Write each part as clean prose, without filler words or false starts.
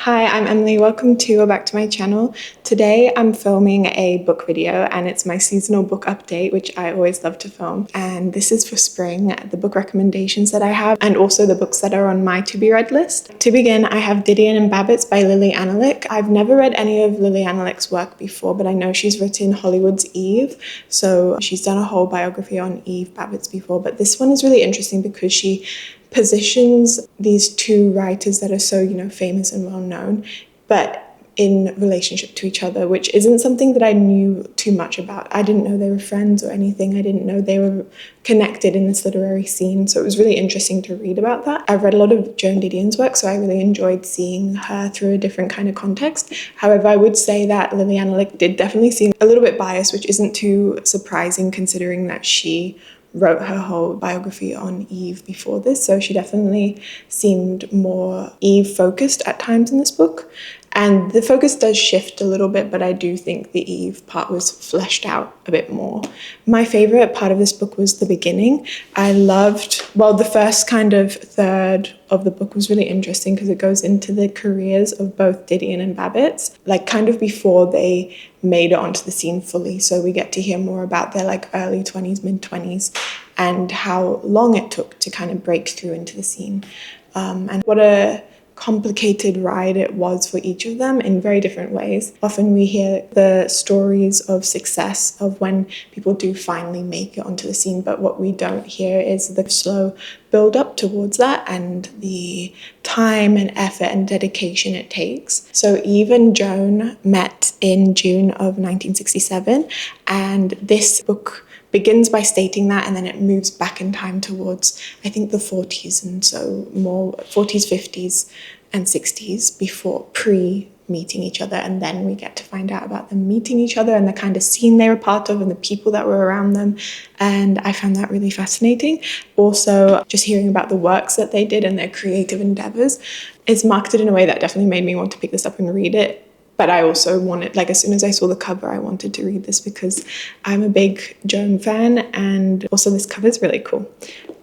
Hi, I'm Emily. Welcome to or back to my channel. Today I'm filming a book video and it's my seasonal book update, which I always love to film. And this is for spring, the book recommendations that I have and also the books that are on my to be read list. To begin, I have Didion and Babitz by Lili Anolik. I've never read any of Lili Anolik's work before, but I know she's written Hollywood's Eve. So she's done a whole biography on Eve Babitz before, but this one is really interesting because she positions these two writers that are so, famous and well known, but in relationship to each other, which isn't something that I knew too much about. I didn't know they were friends or anything. I didn't know they were connected in this literary scene. So it was really interesting to read about that. I've read a lot of Joan Didion's work, so I really enjoyed seeing her through a different kind of context. However, I would say that Lili Anolik did definitely seem a little bit biased, which isn't too surprising considering that she wrote her whole biography on Eve before this, so she definitely seemed more Eve focused at times in this book. And the focus does shift a little bit, but I do think the Eve part was fleshed out a bit more. My favorite part of this book was the beginning. I loved, the first kind of third of the book was really interesting because it goes into the careers of both Didion and Babitz, like kind of before they made it onto the scene fully. So we get to hear more about their early 20s, mid 20s, and how long it took to kind of break through into the scene. And what a complicated ride it was for each of them in very different ways. Often we hear the stories of success of when people do finally make it onto the scene, but what we don't hear is the slow build up towards that and the time and effort and dedication it takes. So Eve and Joan met in June of 1967, and this book begins by stating that, and then it moves back in time towards, I think, the 40s, and so more 40s, 50s, and 60s before pre-meeting each other. And then we get to find out about them meeting each other and the kind of scene they were part of and the people that were around them. And I found that really fascinating. Also, just hearing about the works that they did and their creative endeavors. It's marketed in a way that definitely made me want to pick this up and read it. But I also wanted, as soon as I saw the cover, I wanted to read this because I'm a big Joan fan, and also this cover is really cool.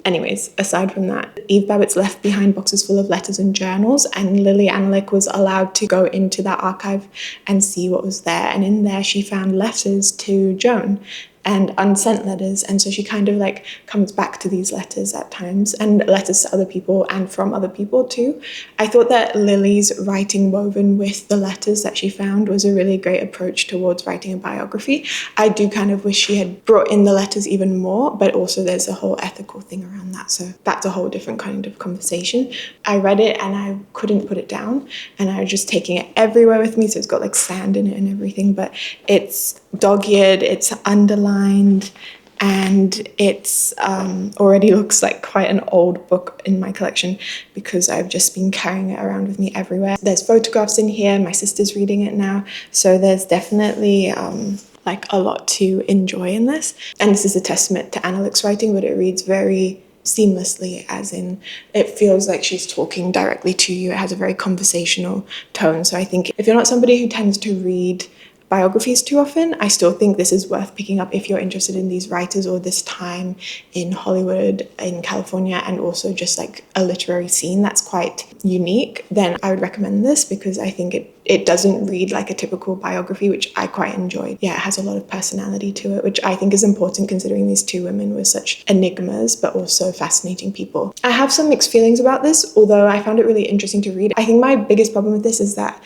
Anyways, aside from that, Eve Babitz left behind boxes full of letters and journals, and Lili Anolik was allowed to go into that archive and see what was there. And in there, she found letters to Joan and unsent letters, and so she kind of comes back to these letters at times, and letters to other people and from other people too. I thought that Lili's writing woven with the letters that she found was a really great approach towards writing a biography. I do kind of wish she had brought in the letters even more, but also there's a whole ethical thing around that, so that's a whole different kind of conversation. I read it and I couldn't put it down, and I was just taking it everywhere with me, so it's got sand in it and everything, but it's dog-eared, it's underlined, and it's already looks like quite an old book in my collection because I've just been carrying it around with me everywhere. There's photographs in here, my sister's reading it now, so there's definitely a lot to enjoy in this. And this is a testament to Anolik's writing, but it reads very seamlessly, as in it feels like she's talking directly to you. It has a very conversational tone, so I think if you're not somebody who tends to read biographies too often, I still think this is worth picking up if you're interested in these writers or this time in Hollywood, in California, and also just a literary scene that's quite unique. Then I would recommend this because I think it doesn't read like a typical biography, which I quite enjoyed. Yeah, it has a lot of personality to it, which I think is important considering these two women were such enigmas, but also fascinating people. I have some mixed feelings about this, although I found it really interesting to read. I think my biggest problem with this is that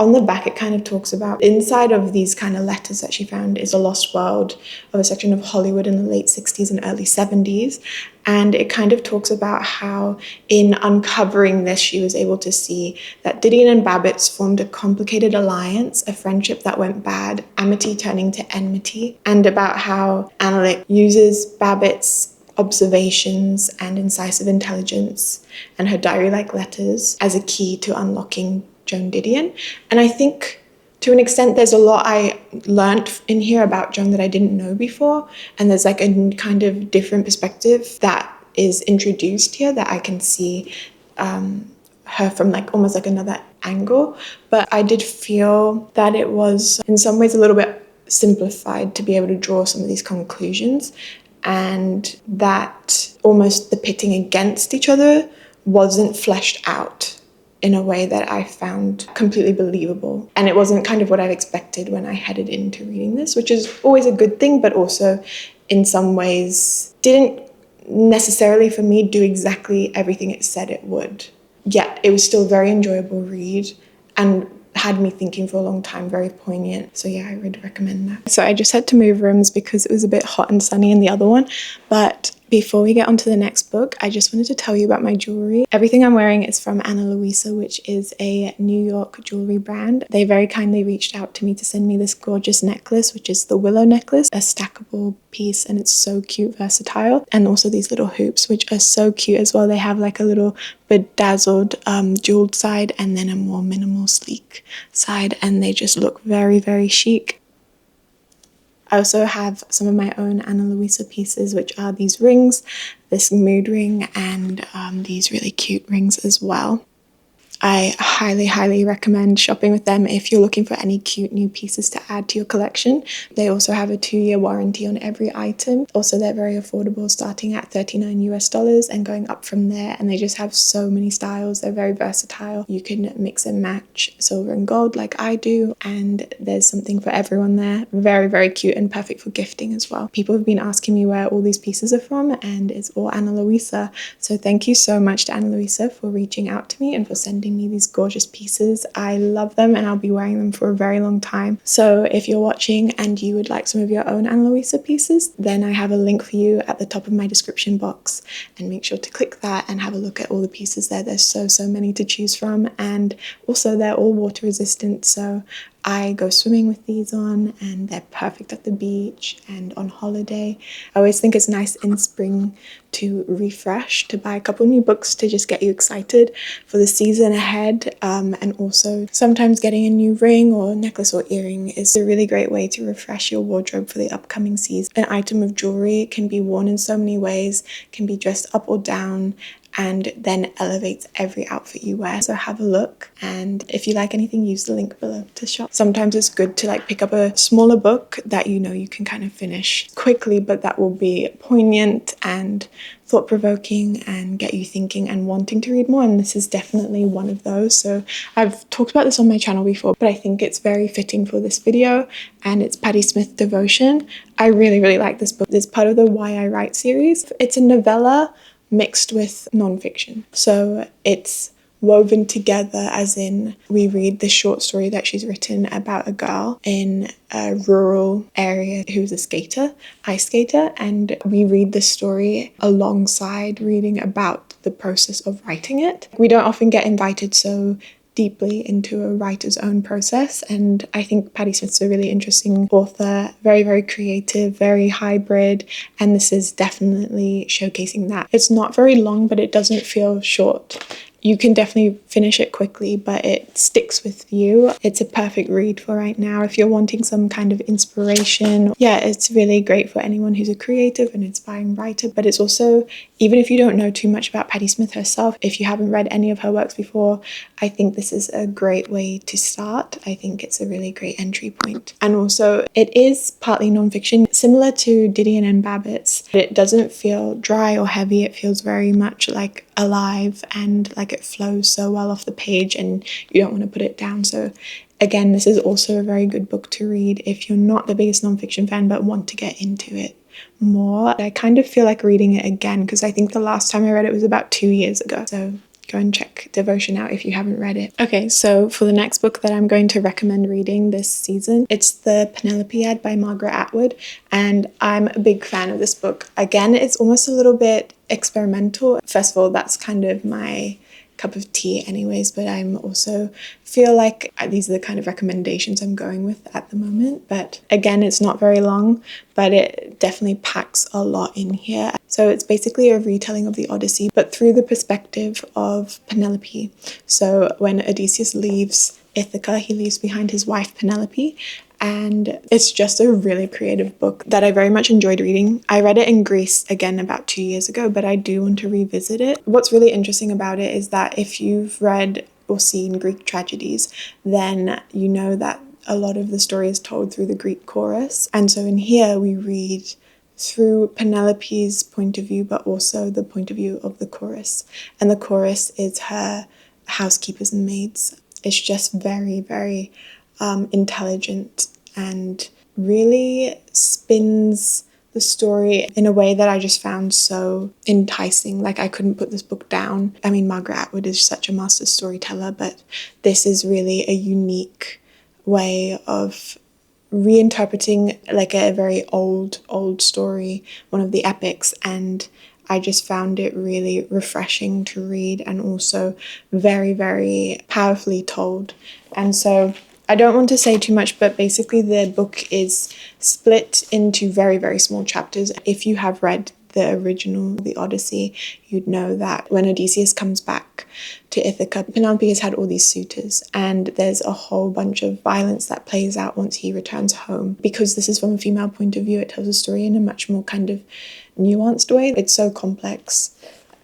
on the back, it kind of talks about inside of these kind of letters that she found is a lost world of a section of Hollywood in the late 60s and early 70s. And it kind of talks about how in uncovering this, she was able to see that Didion and Babitz formed a complicated alliance, a friendship that went bad, amity turning to enmity, and about how Anolik uses Babitz's observations and incisive intelligence and her diary-like letters as a key to unlocking Joan Didion. And I think to an extent there's a lot I learnt in here about Joan that I didn't know before, and there's a kind of different perspective that is introduced here that I can see her from almost another angle. But I did feel that it was in some ways a little bit simplified to be able to draw some of these conclusions, and that almost the pitting against each other wasn't fleshed out in a way that I found completely believable. And it wasn't kind of what I expected when I headed into reading this, which is always a good thing, but also in some ways didn't necessarily for me do exactly everything it said it would. Yet it was still a very enjoyable read and had me thinking for a long time, very poignant. So yeah, I would recommend that. So I just had to move rooms because it was a bit hot and sunny in the other one. But before we get on to the next book, I just wanted to tell you about my jewelry. Everything I'm wearing is from Ana Luisa, which is a New York jewelry brand. They very kindly reached out to me to send me this gorgeous necklace, which is the willow necklace, a stackable piece, and it's so cute, versatile. And also these little hoops, which are so cute as well. They have like a little bedazzled jeweled side and then a more minimal sleek side, and they just look very, very chic. I also have some of my own Ana Luisa pieces, which are these rings, this mood ring, and these really cute rings as well. I highly, highly recommend shopping with them if you're looking for any cute new pieces to add to your collection. They also have a 2-year warranty on every item. Also, they're very affordable, starting at $39 US and going up from there. And they just have so many styles. They're very versatile. You can mix and match silver and gold like I do. And there's something for everyone there. Very, very cute and perfect for gifting as well. People have been asking me where all these pieces are from, and it's all Ana Luisa. So thank you so much to Ana Luisa for reaching out to me and for sending me these gorgeous pieces. I love them and I'll be wearing them for a very long time. So if you're watching and you would like some of your own Ana Luisa pieces, then I have a link for you at the top of my description box, and make sure to click that and have a look at all the pieces there. There's so many to choose from, and also they're all water resistant, so I go swimming with these on, and they're perfect at the beach and on holiday. I always think it's nice in spring to refresh, to buy a couple new books to just get you excited for the season ahead. And also sometimes getting a new ring or necklace or earring is a really great way to refresh your wardrobe for the upcoming season. An item of jewelry can be worn in so many ways, can be dressed up or down, and then elevates every outfit you wear. So have a look, and if you like anything, use the link below to shop. Sometimes it's good to like pick up a smaller book that you know you can kind of finish quickly, but that will be poignant and thought-provoking and get you thinking and wanting to read more, and this is definitely one of those. So I've talked about this on my channel before, but I think it's very fitting for this video, and it's Patti Smith Devotion. I really like this book. It's part of the Why I Write series. It's a novella mixed with non-fiction. So it's woven together, as in we read the short story that she's written about a girl in a rural area who's a skater, ice skater, and we read the story alongside reading about the process of writing it. We don't often get invited so deeply into a writer's own process, and I think Patti Smith's a really interesting author, very creative, very hybrid, and this is definitely showcasing that. It's not very long, but it doesn't feel short. You can definitely finish it quickly, but it sticks with you. It's a perfect read for right now if you're wanting some kind of inspiration. Yeah, it's really great for anyone who's a creative and inspiring writer, but it's also, even if you don't know too much about Patti Smith herself, if you haven't read any of her works before, I think this is a great way to start. I think it's a really great entry point. And also, it is partly non-fiction, similar to Didion and Babitz. It doesn't feel dry or heavy. It feels very much like alive, and like it flows so well off the page and you don't want to put it down. So again, this is also a very good book to read if you're not the biggest non-fiction fan but want to get into it more. I kind of feel like reading it again because I think the last time I read it was about 2 years ago. So go and check Devotion out if you haven't read it. Okay, so for the next book that I'm going to recommend reading this season, it's the Penelopiad by Margaret Atwood, and I'm a big fan of this book. Again, it's almost a little bit experimental. First of all, that's kind of my cup of tea anyways, but I'm also feel like these are the kind of recommendations I'm going with at the moment. But again, it's not very long, but it definitely packs a lot in here. So it's basically a retelling of the Odyssey, but through the perspective of Penelope. So when Odysseus leaves Ithaca, he leaves behind his wife Penelope, and it's just a really creative book that I very much enjoyed reading. I read it in Greece again about 2 years ago, but I do want to revisit it. What's really interesting about it is that if you've read or seen Greek tragedies, then you know that a lot of the story is told through the Greek chorus. And so in here we read through Penelope's point of view, but also the point of view of the chorus. And the chorus is her housekeepers and maids. It's just very, very intelligent and really spins the story in a way that I just found so enticing. Like, I couldn't put this book down. I mean, Margaret Atwood is such a master storyteller, but this is really a unique way of reinterpreting like a very old story, one of the epics, and I just found it really refreshing to read and also very, very powerfully told. And so I don't want to say too much, but basically the book is split into very, very small chapters. If you have read the original, the Odyssey, you'd know that when Odysseus comes back to Ithaca, Penelope has had all these suitors, and there's a whole bunch of violence that plays out once he returns home. Because this is from a female point of view, it tells the story in a much more kind of nuanced way. It's so complex.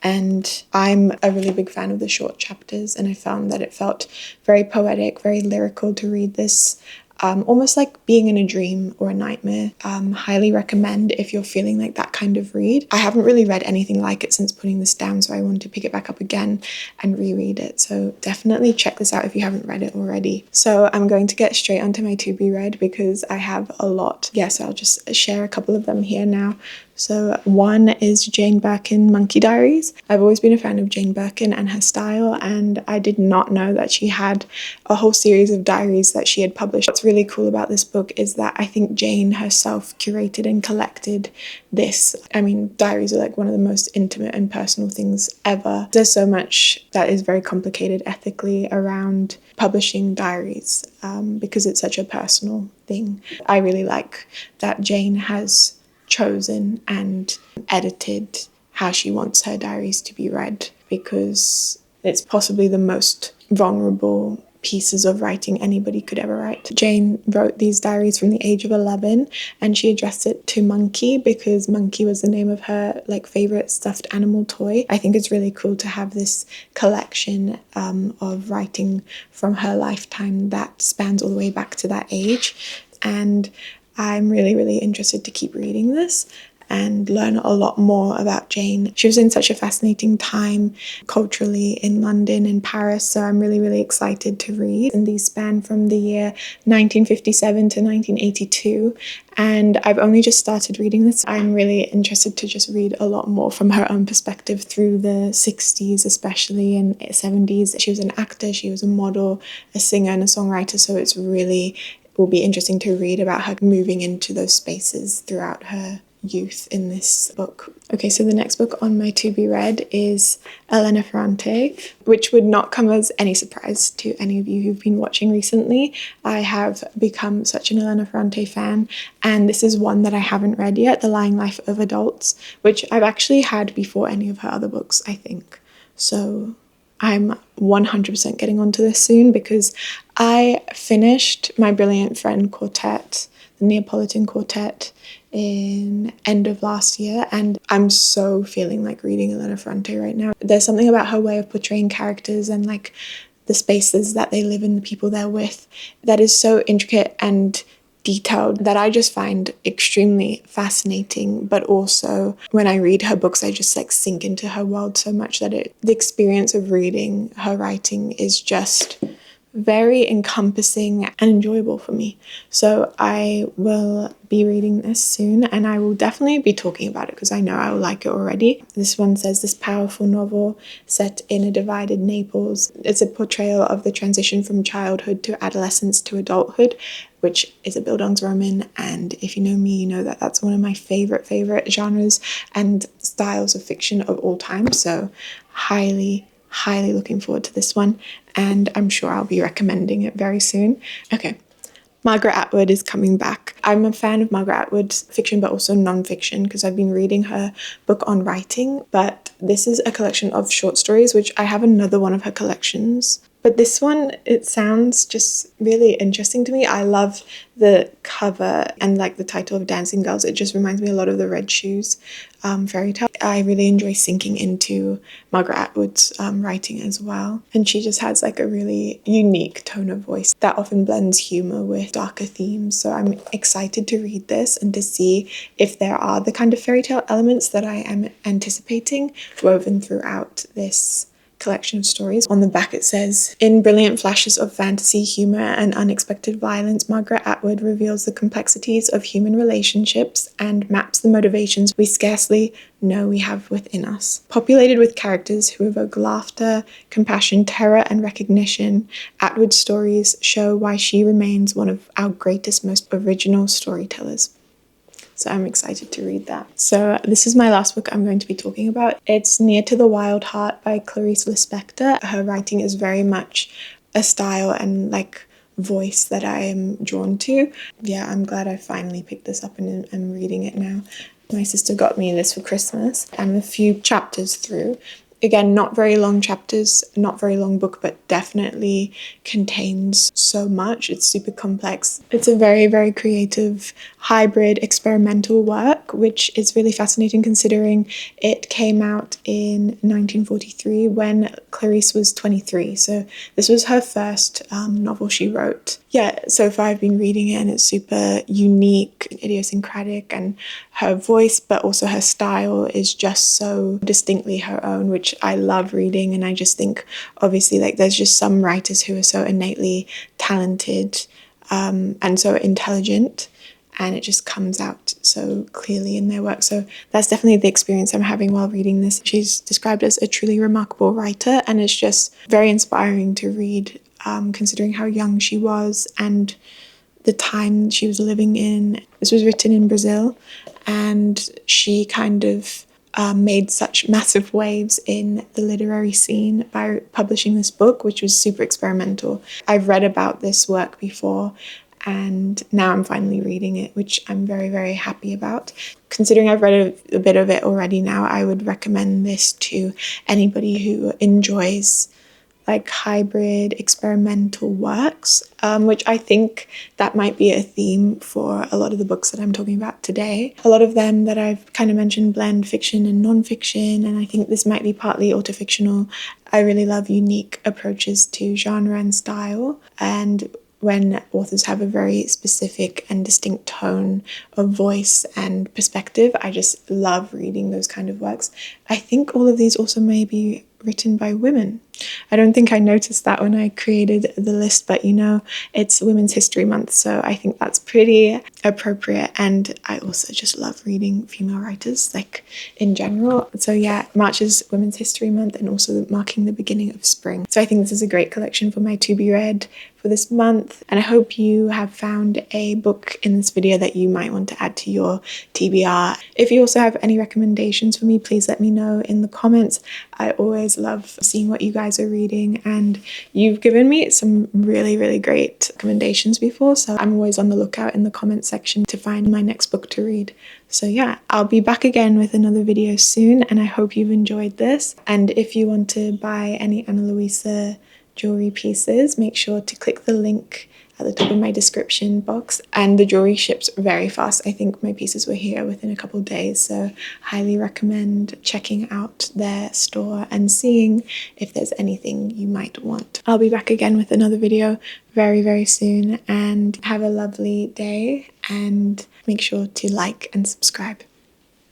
And I'm a really big fan of the short chapters, and I found that it felt very poetic, very lyrical to read this. Almost like being in a dream or a nightmare. Highly recommend if you're feeling like that kind of read. I haven't really read anything like it since putting this down, so I want to pick it back up again and reread it. So definitely check this out if you haven't read it already. So I'm going to get straight onto my to be read because I have a lot. So I'll just share a couple of them here now. So one is Jane Birkin, Munkey Diaries. I've always been a fan of Jane Birkin and her style, and I did not know that she had a whole series of diaries that she had published. What's really cool about this book is that I think Jane herself curated and collected this. I mean, diaries are like one of the most intimate and personal things ever. There's so much that is very complicated ethically around publishing diaries because it's such a personal thing. I really like that Jane has chosen and edited how she wants her diaries to be read, because it's possibly the most vulnerable pieces of writing anybody could ever write. Jane wrote these diaries from the age of 11, and she addressed it to Munkey because Munkey was the name of her like favorite stuffed animal toy. I think it's really cool to have this collection of writing from her lifetime that spans all the way back to that age, and I'm really, really interested to keep reading this and learn a lot more about Jane. She was in such a fascinating time culturally in London and Paris, so I'm really, really excited to read. And these span from the year 1957 to 1982, and I've only just started reading this. I'm really interested to just read a lot more from her own perspective through the 60s especially and 70s. She was an actor, she was a model, a singer and a songwriter, so it will be interesting to read about her moving into those spaces throughout her youth in this book. Okay, so the next book on my to be read is Elena Ferrante, which would not come as any surprise to any of you who've been watching recently. I have become such an Elena Ferrante fan, and this is one that I haven't read yet, The Lying Life of Adults, which I've actually had before any of her other books, I think. So I'm 100% getting onto this soon because I finished My Brilliant Friend Quartet, the Neapolitan Quartet, in end of last year, and I'm so feeling like reading Elena Ferrante right now. There's something about her way of portraying characters and like the spaces that they live in, the people they're with, that is so intricate and detailed that I just find extremely fascinating. But also when I read her books, I just like sink into her world so much that the experience of reading her writing is just very encompassing and enjoyable for me. So I will be reading this soon, and I will definitely be talking about it because I know I will like it already. This one says, this powerful novel set in a divided Naples. It's a portrayal of the transition from childhood to adolescence to adulthood, which is a Bildungsroman, and if you know me, you know that that's one of my favorite genres and styles of fiction of all time. So highly looking forward to this one, and I'm sure I'll be recommending it very soon. Okay, Margaret Atwood is coming back. I'm a fan of Margaret Atwood's fiction, but also non-fiction, because I've been reading her book on writing, but this is a collection of short stories, which I have another one of her collections. But this one, it sounds just really interesting to me. I love the cover and like the title of Dancing Girls. It just reminds me a lot of the Red Shoes fairy tale. I really enjoy sinking into Margaret Atwood's writing as well. And she just has like a really unique tone of voice that often blends humor with darker themes. So I'm excited to read this and to see if there are the kind of fairy tale elements that I am anticipating woven throughout this collection of stories. On the back it says, "In brilliant flashes of fantasy, humor, and unexpected violence, Margaret Atwood reveals the complexities of human relationships and maps the motivations we scarcely know we have within us. Populated with characters who evoke laughter, compassion, terror, and recognition, Atwood's stories show why she remains one of our greatest, most original storytellers." So I'm excited to read that. So this is my last book I'm going to be talking about. It's Near to the Wild Heart by Clarice Lispector. Her writing is very much a style and like voice that I am drawn to. Yeah, I'm glad I finally picked this up and I'm reading it now. My sister got me this for Christmas. I'm a few chapters through. Again, not very long chapters, not very long book, but definitely contains so much. It's super complex. It's a very, very creative, hybrid, experimental work, which is really fascinating considering it came out in 1943 when Clarice was 23. So this was her first novel she wrote. Yeah, so far I've been reading it and it's super unique, idiosyncratic, and her voice, but also her style is just so distinctly her own, which I love reading. And I just think, obviously, like there's just some writers who are so innately talented and so intelligent, and it just comes out so clearly in their work. So that's definitely the experience I'm having while reading this. She's described as a truly remarkable writer, and it's just very inspiring to read, considering how young she was and the time she was living in. This was written in Brazil, and she kind of made such massive waves in the literary scene by publishing this book, which was super experimental. I've read about this work before, and now I'm finally reading it, which I'm very, very happy about. Considering I've read a bit of it already now, I would recommend this to anybody who enjoys like hybrid experimental works, which I think that might be a theme for a lot of the books that I'm talking about today. A lot of them that I've kind of mentioned blend fiction and non-fiction, and I think this might be partly autofictional. I really love unique approaches to genre and style, and when authors have a very specific and distinct tone of voice and perspective, I just love reading those kind of works. I think all of these also may be written by women. I don't think I noticed that when I created the list, but you know, it's Women's History Month, so I think that's pretty appropriate. And I also just love reading female writers, like in general. So yeah, March is Women's History Month and also marking the beginning of spring. So I think this is a great collection for my to be read for this month. And I hope you have found a book in this video that you might want to add to your TBR. If you also have any recommendations for me, please let me know in the comments. I always love seeing what you guys are reading, and you've given me some really, really great recommendations before, so I'm always on the lookout in the comment section to find my next book to read. So yeah, I'll be back again with another video soon, and I hope you've enjoyed this. And if you want to buy any Ana Luisa jewelry pieces, make sure to click the link at the top of my description box, and the jewelry ships very fast. I think my pieces were here within a couple of days, so highly recommend checking out their store and seeing if there's anything you might want. I'll be back again with another video very, very soon, and have a lovely day, and make sure to like and subscribe.